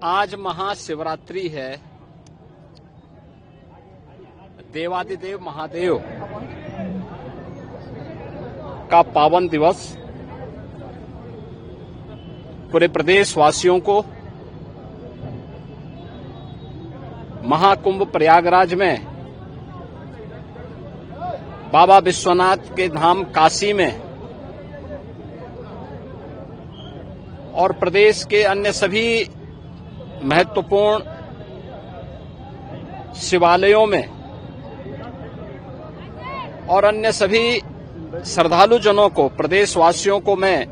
आज महाशिवरात्रि है। देवादिदेव महादेव का पावन दिवस पूरे प्रदेशवासियों को महाकुंभ प्रयागराज में बाबा विश्वनाथ के धाम काशी में और प्रदेश के अन्य सभी महत्वपूर्ण शिवालयों में और अन्य सभी श्रद्धालु जनों को, प्रदेशवासियों को मैं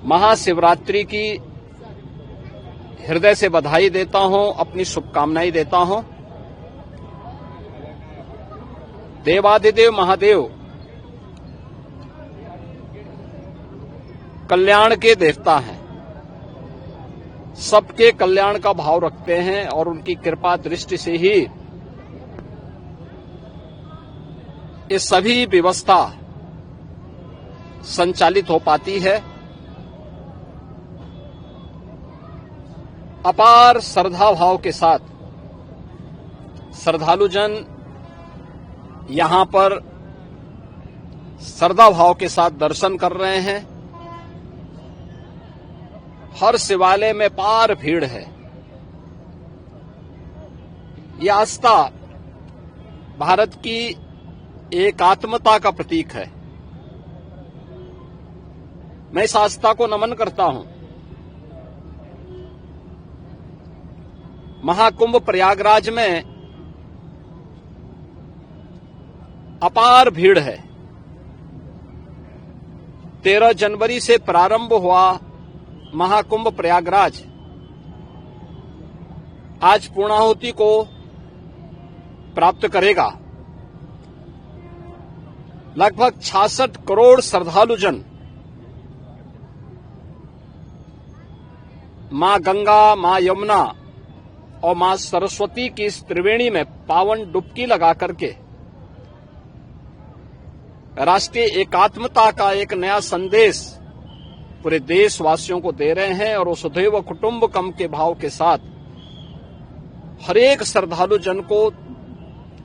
महाशिवरात्रि की हृदय से बधाई देता हूं, अपनी शुभकामनाएं देता हूं। देवादिदेव महादेव कल्याण के देवता हैं, सबके कल्याण का भाव रखते हैं और उनकी कृपा दृष्टि से ही ये सभी व्यवस्था संचालित हो पाती है। अपार श्रद्धा भाव के साथ श्रद्धालु जन यहां पर श्रद्धा भाव के साथ दर्शन कर रहे हैं। हर शिवालय में पार भीड़ है। यह आस्था भारत की एकात्मता का प्रतीक है। मैं इस आस्था को नमन करता हूं। महाकुंभ प्रयागराज में अपार भीड़ है। 13 जनवरी से प्रारंभ हुआ महाकुंभ प्रयागराज आज पूर्णाहुति को प्राप्त करेगा। लगभग 66 करोड़ श्रद्धालु जन मां गंगा, मां यमुना और मां सरस्वती की इस त्रिवेणी में पावन डुबकी लगा करके राष्ट्रीय एकात्मता का एक नया संदेश पूरे देशवासियों को दे रहे हैं। और वसुधैव कुटुंबकम के भाव के साथ हरेक श्रद्धालु जन को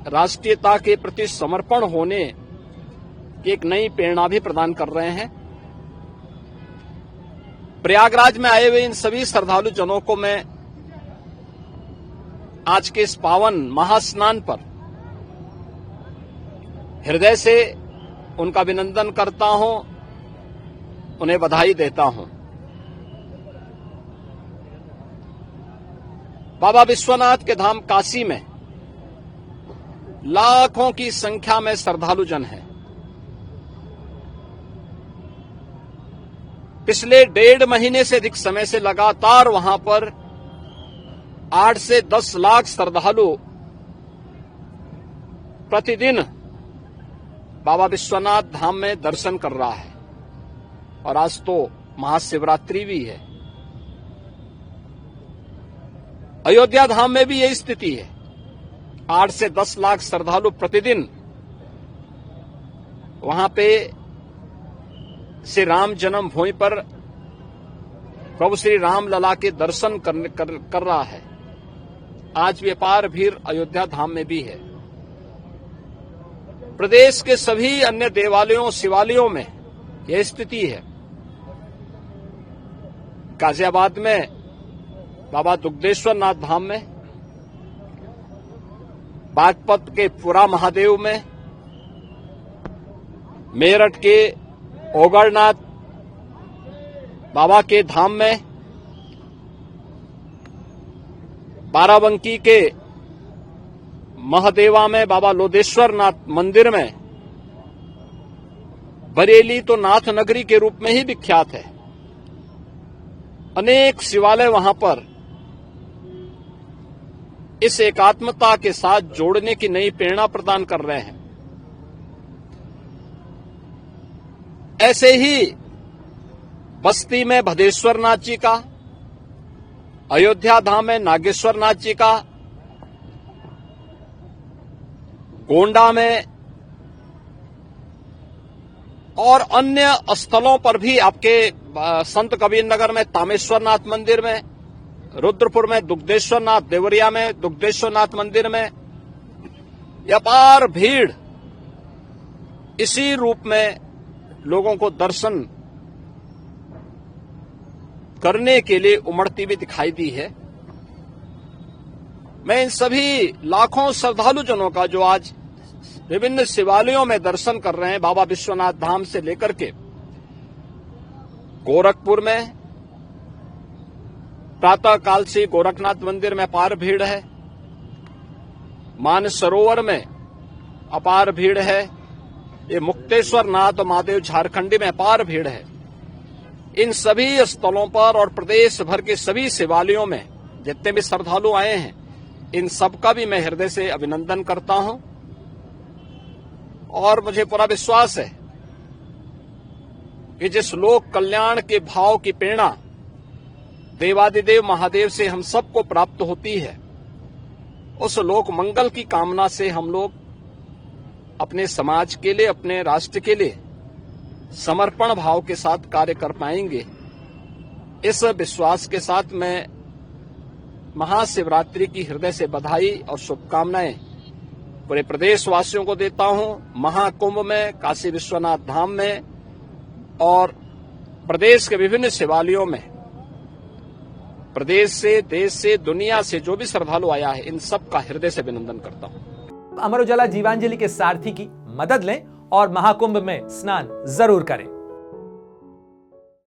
राष्ट्रीयता के प्रति समर्पण होने की एक नई प्रेरणा भी प्रदान कर रहे हैं। प्रयागराज में आए हुए इन सभी श्रद्धालु जनों को मैं आज के इस पावन महास्नान पर हृदय से उनका अभिनंदन करता हूं, उन्हें बधाई देता हूं। बाबा विश्वनाथ के धाम काशी में लाखों की संख्या में श्रद्धालु जन हैं। पिछले 1.5 महीने से अधिक समय से लगातार वहां पर 8 से 10 लाख श्रद्धालु प्रतिदिन बाबा विश्वनाथ धाम में दर्शन कर रहा है। और आज तो महाशिवरात्रि भी है। अयोध्या धाम में भी यही स्थिति है। 8 से 10 लाख श्रद्धालु प्रतिदिन वहां पे श्री राम जन्मभूमि पर प्रभु श्री राम लला के दर्शन कर रहा है। आज भी अपार भीड़ अयोध्या धाम में भी है। प्रदेश के सभी अन्य देवालयों, शिवालयों में यह स्थिति है। गाजियाबाद में बाबा दुग्धेश्वर नाथ धाम में, बागपत के पुरा महादेव में, मेरठ के ओगरनाथ बाबा के धाम में, बाराबंकी के महादेवा में बाबा लोदेश्वर नाथ मंदिर में, बरेली तो नाथ नगरी के रूप में ही विख्यात है। अनेक शिवालय वहां पर इस एकात्मता के साथ जोड़ने की नई प्रेरणा प्रदान कर रहे हैं। ऐसे ही बस्ती में भदेश्वर नाथ जी का, अयोध्या धाम में नागेश्वर नाथ जी का, गोंडा में और अन्य स्थलों पर भी आपके संत कबीर नगर में तामेश्वर नाथ मंदिर में, रुद्रपुर में दुग्धेश्वर नाथ, देवरिया में दुग्धेश्वर नाथ मंदिर में अपार भीड़ इसी रूप में लोगों को दर्शन करने के लिए उमड़ती हुई दिखाई दी है। मैं इन सभी लाखों श्रद्धालु जनों का जो आज विभिन्न शिवालयों में दर्शन कर रहे हैं, बाबा विश्वनाथ धाम से लेकर के गोरखपुर में प्रातः काल से गोरखनाथ मंदिर में अपार भीड़ है, मानसरोवर में अपार भीड़ है, ये मुक्तेश्वर नाथ और महादेव झारखंडी में अपार भीड़ है। इन सभी स्थलों पर और प्रदेश भर के सभी शिवालयों में जितने भी श्रद्धालु आए हैं, इन सबका भी मैं हृदय से अभिनंदन करता हूं और मुझे पूरा विश्वास है कि जिस लोक कल्याण के भाव की प्रेरणा देवादिदेव महादेव से हम सबको प्राप्त होती है, उस लोक मंगल की कामना से हम लोग अपने समाज के लिए, अपने राष्ट्र के लिए समर्पण भाव के साथ कार्य कर पाएंगे। इस विश्वास के साथ मैं महाशिवरात्रि की हृदय से बधाई और शुभकामनाएं पूरे प्रदेशवासियों को देता हूं। महाकुंभ में, काशी विश्वनाथ धाम में और प्रदेश के विभिन्न शिवालयों में प्रदेश से, देश से, दुनिया से जो भी श्रद्धालु आया है, इन सब का हृदय से अभिनंदन करता हूं। अमर उजाला जीवांजलि के सारथी की मदद लें और महाकुंभ में स्नान जरूर करें।